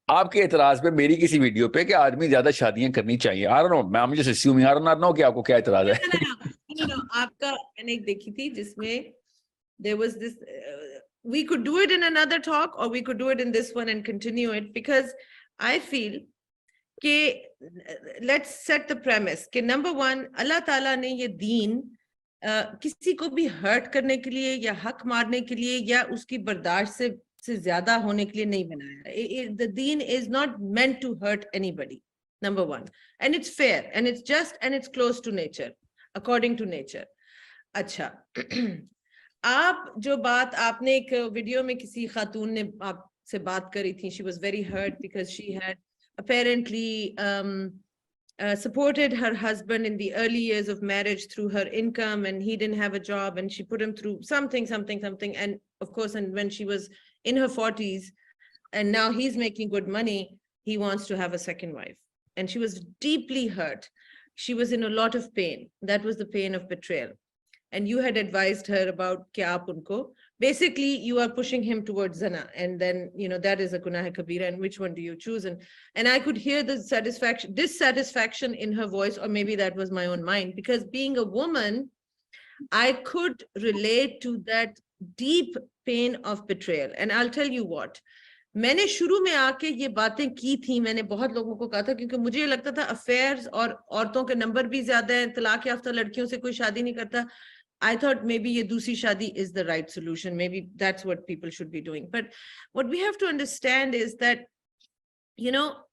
आपके एतराज पे मेरी किसी वीडियो पे कि आदमी ज्यादा शादियां करनी चाहिए, आ रहा हूँ मैं, मुझे अस्यूम आ रहा हूँ कि आपको क्या एतराज है? No, आपका मैंने एक देखी थी जिसमें there was this we could do it in another talk or we could do it in this one and continue it, because I feel कि let's set the premise कि number one, अल्लाह ताला ने ये दीन किसी को भी हर्ट करने के लिए या हक मारने के लिए या उसकी बर्दाश्त से ज्यादा होने के लिए नहीं बनाया. The deen is not meant to hurt anybody, number one, and it's fair and it's just and it's close to nature, according to nature. अच्छा, आप जो बात आपने एक वीडियो में किसी खातून ने आपसे बात करी थी, she was very hurt because she had apparently supported her husband in the early years of marriage through her income, and he didn't have a job and she put him through something, and of course, and when she was in her 40s and now he's making good money, he wants to have a second wife, and she was deeply hurt. She was in a lot of pain. That was the pain of betrayal. And you had advised her about kya aap unko, basically you are pushing him towards zina, and then that is a gunah kabira, and which one do you choose? And I could hear the dissatisfaction in her voice, or maybe that was my own mind, because being a woman, I could relate to that deep pain of betrayal. And I'll tell you what, मैंने शुरू में आके ये बातें की थी, मैंने बहुत लोगों को कहा था, क्योंकि मुझे ये लगता था अफेयर्स और औरतों के नंबर भी ज्यादा हैं, तलाक याफ्ता लड़कियों से कोई शादी नहीं करता. I thought maybe ye दूसरी शादी is the right solution. Maybe that's what people should be doing. But what we have to understand is that,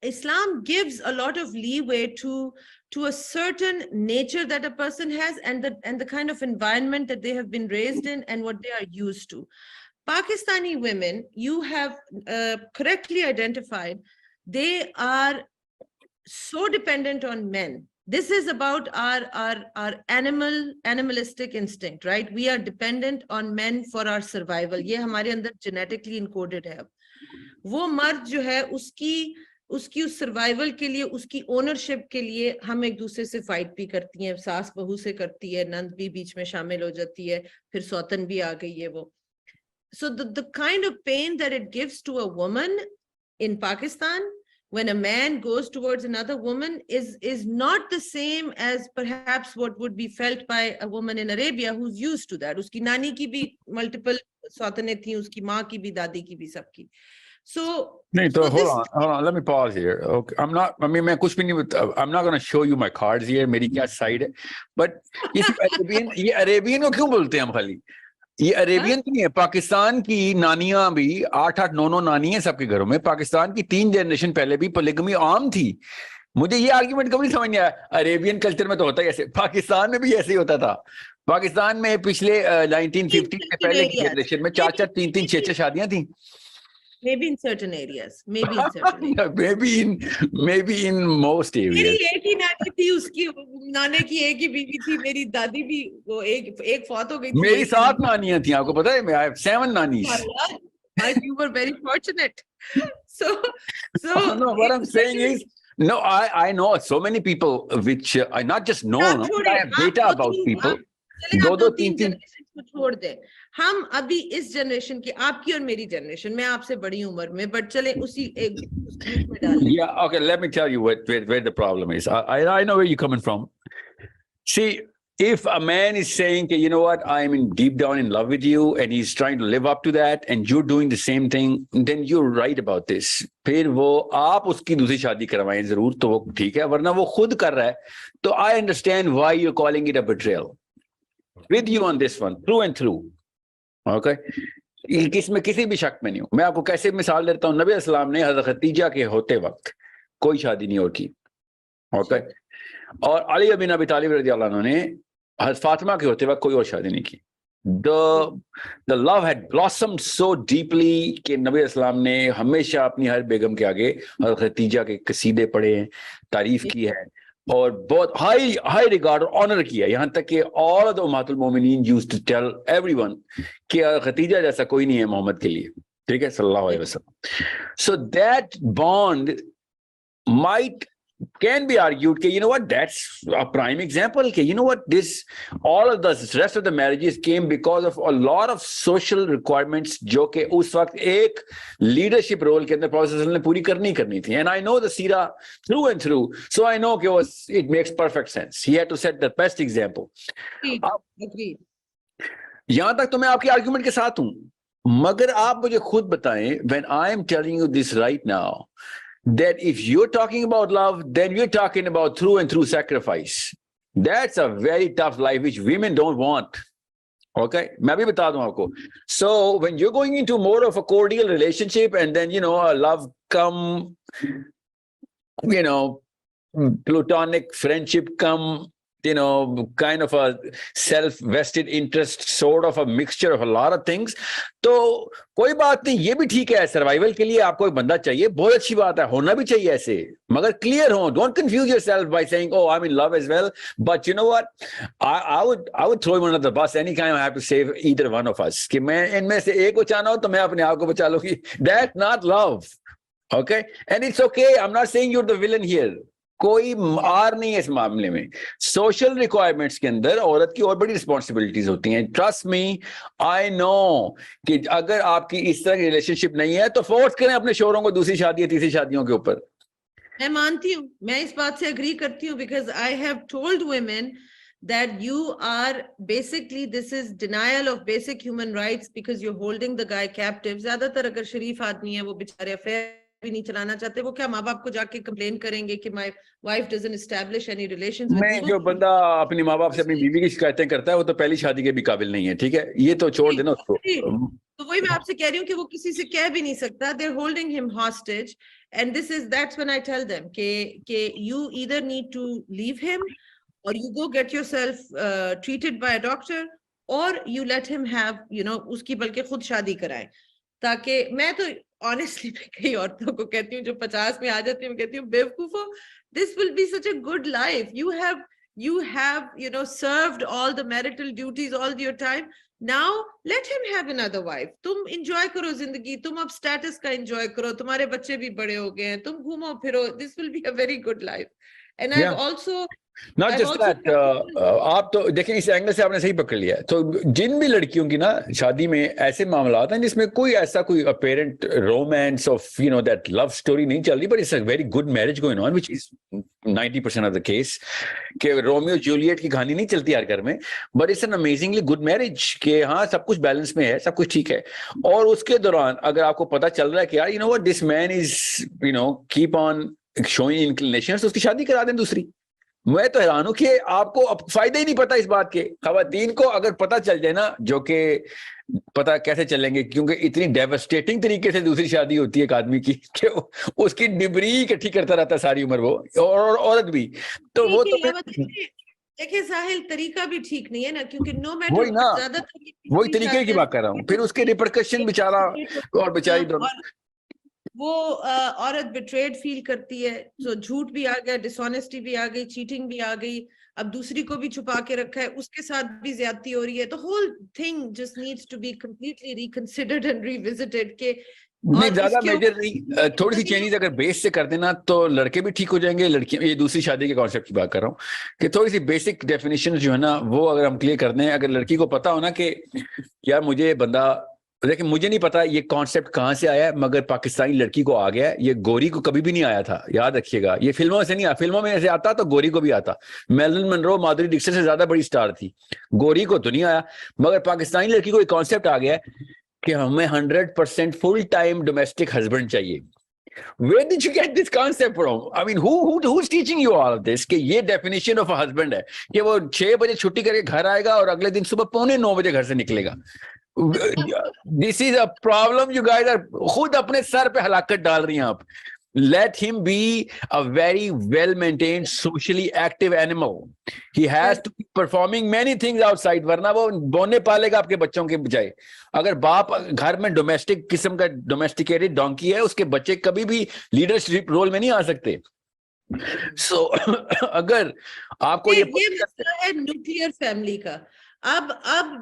Islam gives a lot of leeway to a certain nature that a person has, and the kind of environment that they have been raised in and what they are used to. Pakistani women, you have correctly identified, they are so dependent on men. This is about our animalistic instinct, right? We are dependent on men for our survival. ये हमारे अंदर genetically encoded है. वो मर्द जो है उसकी उस सर्वाइवल के लिए, उसकी ओनरशिप के लिए हम एक दूसरे से फाइट भी करती हैं, सास बहू से करती है, नंद भी बीच में शामिल हो जाती है, फिर सौतन भी आ गई है वो. So the kind of pain that it gives to a woman in Pakistan when a man goes towards another woman is not the same as perhaps what would be felt by a woman in Arabia who's used to that. Uski nani ki bhi multiple sautane thi, uski maa ki bhi, dadi ki bhi, sabki. So, hold on, let me pause here. Okay, I'm not going to show you my cards here, मेरी क्या side है, but ये Arabian को क्यों बोलते हैं हम खाली? ये अरेबियन नहीं है, पाकिस्तान की नानियां भी 8-8, 9-9 नानी है सबके घरों में. पाकिस्तान की 3 जनरेशन पहले भी पोलिगमी आम थी. मुझे ये आर्ग्यूमेंट कभी समझ नहीं आया. अरेबियन कल्चर में तो होता ही ऐसे, पाकिस्तान में भी ऐसे ही होता था. पाकिस्तान में पिछले 1950 से पहले की जनरेशन में 4-4, 3-3, 6-6 शादियां थी. Maybe in certain areas, maybe in certain areas. maybe in most areas. मेरी एक ही नानी थी, उसकी नाने की एक ही बीवी थी, मेरी दादी भी वो एक फौत हो गई थी. मेरी 7 नानियां थी, आपको पता है? I have 7 nannies. You were very fortunate. So no, what I'm saying is, no, I know so many people which I not just know, I have data about people. 2-3 generation को छोड़ दे, हम अभी इस जनरेशन की, आपकी और मेरी generation, मैं आपसे बड़ी उम्र में, बट चले उसी एक ग्रुप में डाल. Yeah, okay, let me tell you where the problem is. I know where you're coming from. See, if a man is saying, you know what, I'm deep down in love with you, and he's trying to live up to that, and you're doing the same thing, then you're right about this. फिर वो आप उसकी दूसरी शादी करवाएं जरूर, तो वो ठीक है, वरना वो खुद कर रहा है, तो I understand why you're calling it a betrayal. With you on this one, through and through. Okay? इसमें किसी भी शक में नहीं हूं. मैं आपको कैसे मिसाल देता हूं. नबी अस्सलाम ने हज़रत खदीजा के होते वक्त कोई शादी नहीं और की. Okay? और अली बिन अबी तालिब रज़ियल्लाहु अन्हु ने हज़रत फातिमा के होते वक्त कोई और शादी नहीं की. The love had blossomed so deeply कि नबी अस्सलाम ने हमेशा अपनी हर बेगम के आगे हज़रत खदीजा के कसीदे पढ़े हैं, तारीफ की है, और बहुत हाई रिगार्ड और ऑनर किया. यहाँ तक कि ऑल ऑफ द उम्मतुल मोमिनीन यूज्ड टू टेल एवरीवन कि खदीजा जैसा कोई नहीं है मोहम्मद के लिए. ठीक है, सल्लल्लाहु अलैहि वसल्लम. So that bond might can be argued that, you know what, that's a prime example. You know what, all of the rest of the marriages came because of a lot of social requirements जो कि उस वक्त एक leadership role के अंदर Prophet ने पूरी करनी थी. And I know the seerah through and through, so I know it makes perfect sense. He had to set the best example. Agreed. यहां तक तो मैं आपकी आर्गुमेंट के साथ हूं, मगर आप मुझे खुद बताएं, when I am telling you this right now, that if you're talking about love, then you're talking about through and through sacrifice. That's a very tough life which women don't want. Okay, मैं भी बता दूं आपको. So when you're going into more of a cordial relationship and then, you know, a love come, you know, platonic friendship come, you know, kind of a self-vested interest, sort of a mixture of a lot of things. तो कोई बात नहीं, ये भी ठीक है, survival के लिए आपको एक बंदा चाहिए, बहुत अच्छी बात है, होना भी चाहिए ऐसे, मगर क्लियर हो. Don't confuse yourself by saying, oh, I'm in love as well. But you know what, I would throw him under the bus anytime I have to save either one of us. कि मैं इनमें से एक बचाना हो तो मैं अपने आप को बचा लूंगी. That's not love. Okay, and it's okay. I'm not saying you're the villain here. कोई आर नहीं है इस मामले में. सोशल रिक्वायरमेंट्स के अंदर औरत की और बड़ी रिस्पॉन्सिबिलिटीज होती हैं. ट्रस्ट मी, आई नो कि अगर आपकी इस तरह की रिलेशनशिप नहीं है तो फोर्स करें अपने शोहरों को दूसरी शादी या तीसरी शादियों के ऊपर. मैं मानती हूँ, मैं इस बात से एग्री करती हूँ, because I have told women that you are basically, this is denial of basic human rights because you're holding the guy captive. ज्यादातर अगर शरीफ आदमी है वो बेचारे अफेयर भी नहीं चलाना चाहते, वो क्या माँ बाप को जाके कंप्लेन करेंगे कि my wife doesn't establish any relations with मैं you? जो बंदा अपनी माँ बाप से अपनी बीवी की शिकायतें करता है वो तो पहली शादी के भी काबिल नहीं है. ठीक है, ये तो छोड़ देना उसको. तो वही मैं आपसे कह रही हूँ कि वो किसी से कह भी नहीं सकता. They're holding him hostage, and that's when I tell them कि you either need to leave him or you go get yourself treated by a doctor, or you let him have, you know, उसकी बल्कि खुद शादी कराएं. ताकि मैं तो honestly मैं कई औरतों को कहती हूँ जो 50 में आ जाती हूँ, मैं कहती हूँ बेवकूफो, this will be such a good life. You have, you know, served all the marital duties all your time. Now let him have another wife. तुम enjoy करो जिंदगी, तुम अब status का enjoy करो, तुम्हारे बच्चे भी बड़े हो गए हैं, तुम घूमो फिरो. This will be a very good life. And I've also Not just that, आप तो देखें इस एंगल से आपने सही पकड़ लिया. तो जिन भी लड़कियों की ना शादी में ऐसे मामला हैं जिसमें कोई ऐसा कोई apparent romance of, you know, that love story नहीं चल रही, but it's a very good marriage going on, which is 90% of the case, कि रोमियो जूलियट की कहानी नहीं चलती हर घर में, but it's an amazingly good marriage कि हाँ सब कुछ बैलेंस में है, सब कुछ ठीक है. और उसके दौरान अगर आपको पता चल रहा है कि यार, you know what, this man is, you know, keep on showing inclinations, तो उसकी शादी करा दें दूसरी. मैं तो हैरान हूं कि आपको अब फायदा ही नहीं पता इस बात के. खवातीन को अगर पता चल जाए ना, जो कि पता कैसे चलेंगे, क्योंकि इतनी डेवस्टेटिंग तरीके से दूसरी शादी होती है एक आदमी की कि उसकी डिबरी इकट्ठी करता रहता है सारी उम्र वो, और औरत भी. तो वो तो देखिए साहिल, तरीका भी ठीक नहीं है ना, क्योंकि नो मैटर वही ना, ज्यादातर वही तरीके की बात कर रहा हूँ. फिर उसके रिपरकशन बेचारा और बेचारी दोनों, वो औरत बिट्रेड फील करती है, तो झूठ भी आ गया, डिसऑनेस्टी भी आ गई, चीटिंग भी आ गई, अब दूसरी को भी छुपा के रखा है, उसके साथ भी ज्यादती हो रही है. तो whole thing just needs to be completely reconsidered and revisited के नहीं ज्यादा मेजर नहीं, थोड़ी सी चेंजेस अगर बेस से कर देना तो लड़के भी ठीक हो जाएंगे. लड़कियां, ये दूसरी शादी के कॉन्सेप्ट की बात कर रहा हूँ, कि थोड़ी सी बेसिक डेफिनेशन जो है ना वो अगर हम क्लियर कर दें. अगर लड़की को पता हो ना कि यार मुझे ये बंदा, देखिए मुझे नहीं पता ये कॉन्सेप्ट कहाँ से आया है, मगर पाकिस्तानी लड़की को आ गया है. ये गोरी को कभी भी नहीं आया था, याद रखिएगा. ये फिल्मों से नहीं आया, फिल्मों में ऐसे आता तो गोरी को भी आता. मेरिलिन मनरो माधुरी दीक्षित से ज्यादा बड़ी स्टार थी, गोरी को तो नहीं आया. मगर पाकिस्तानी लड़की को एक कॉन्सेप्ट आ गया है कि हमें 100% फुल टाइम डोमेस्टिक हस्बैंड चाहिए. Where did you get this concept from? I mean, who's teaching you all of this? कि ये definition of a husband है कि वो 6 बजे छुट्टी करके घर आएगा और अगले दिन सुबह 8:45 बजे घर से निकलेगा. This is a problem you guys are खुद अपने सर पे हलाकत डाल रही हैं आप. Let him be a very well-maintained, socially active animal. He has to be performing many things outside, वरना वो बोने पालेगा आपके बच्चों के बजाय. अगर बाप घर में डोमेस्टिक किस्म का डोमेस्टिकेटेड डोंकी है, उसके बच्चे कभी भी लीडरशिप रोल में नहीं आ सकते. So अगर आपको ये मसला है न्यूक्लियर फैमिली का. अब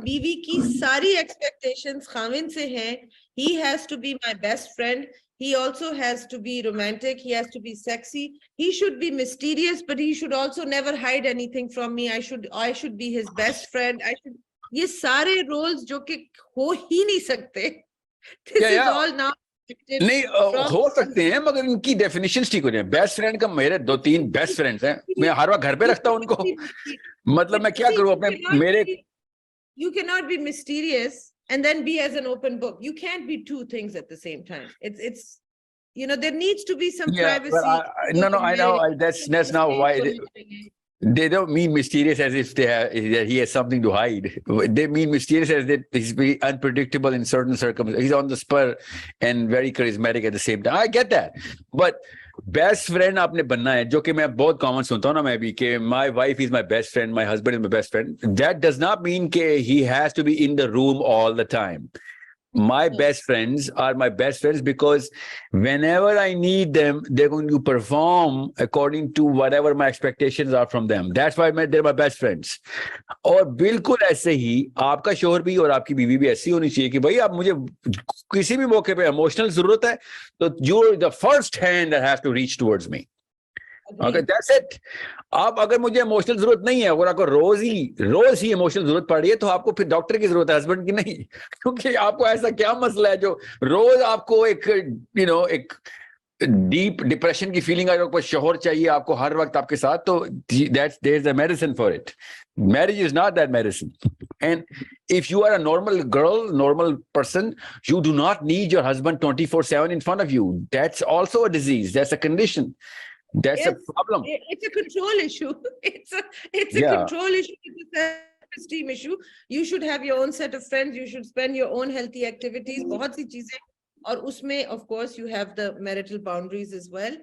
बीवी की सारी एक्सपेक्टेशंस खाविन से हैं. He has to be my best friend. He also has to be romantic. He has to be sexy. He should be mysterious, but he should also never hide anything from me. I should be his best friend. I should. ये सारे roles जो कि हो ही नहीं सकते. This Yeah, is yeah. all now. नहीं हो सकते हैं मगर इनकी डेफिनेशन ठीक हो जाए. बेस्ट फ्रेंड का मेरे 2-3 बेस्ट फ्रेंड्स हैं. मैं हर वक्त घर पे रखता हूं उनको. मतलब मैं क्या करूं अपने मेरे. You cannot be mysterious and then be as an open book. You can't be two things at the same time. It's you know, there needs to be some privacy. No, I know. That's not why they don't mean mysterious as if that he has something to hide. They mean mysterious as that he's very unpredictable in certain circumstances. He's on the spur and very charismatic at the same time. I get that, but best friend आपने बनना है, जो कि मैं बहुत common सुनता हूँ ना मैं भी, कि my wife is my best friend, my husband is my best friend. That does not mean कि he has to be in the room all the time. My best friends are my best friends because whenever I need them, they're going to perform according to whatever my expectations are from them. That's why they're my best friends. और बिल्कुल ऐसे ही आपका शोहर भी और आपकी बीवी भी ऐसी होनी चाहिए कि भाई आप मुझे किसी भी मौके पे इमोशनल जरूरत है तो you're the first hand that has to reach towards me. Okay, that's it. आप अगर मुझे इमोशनल जरूरत नहीं है, अगर आपको रोज ही इमोशनल जरूरत पड़ रही है, तो आपको फिर डॉक्टर की जरूरत है, हस्बैंड की नहीं. क्योंकि आपको ऐसा क्या मसला है जो रोज आपको एक एक डीप डिप्रेशन की फीलिंग, अगर आपको शोहर चाहिए आपको हर वक्त आपके साथ, तो that's there is a medicine for it. Marriage is not that medicine. And if you are a normal girl, normal person, you do not need your husband 24/7 in front of you. That's also a disease. That's a condition. That's a problem. It's a control issue. It's a control issue. It's a self-esteem issue. You should have your own set of friends. You should spend your own healthy activities. बहुत सी चीजें, और उसमें of course you have the marital boundaries as well.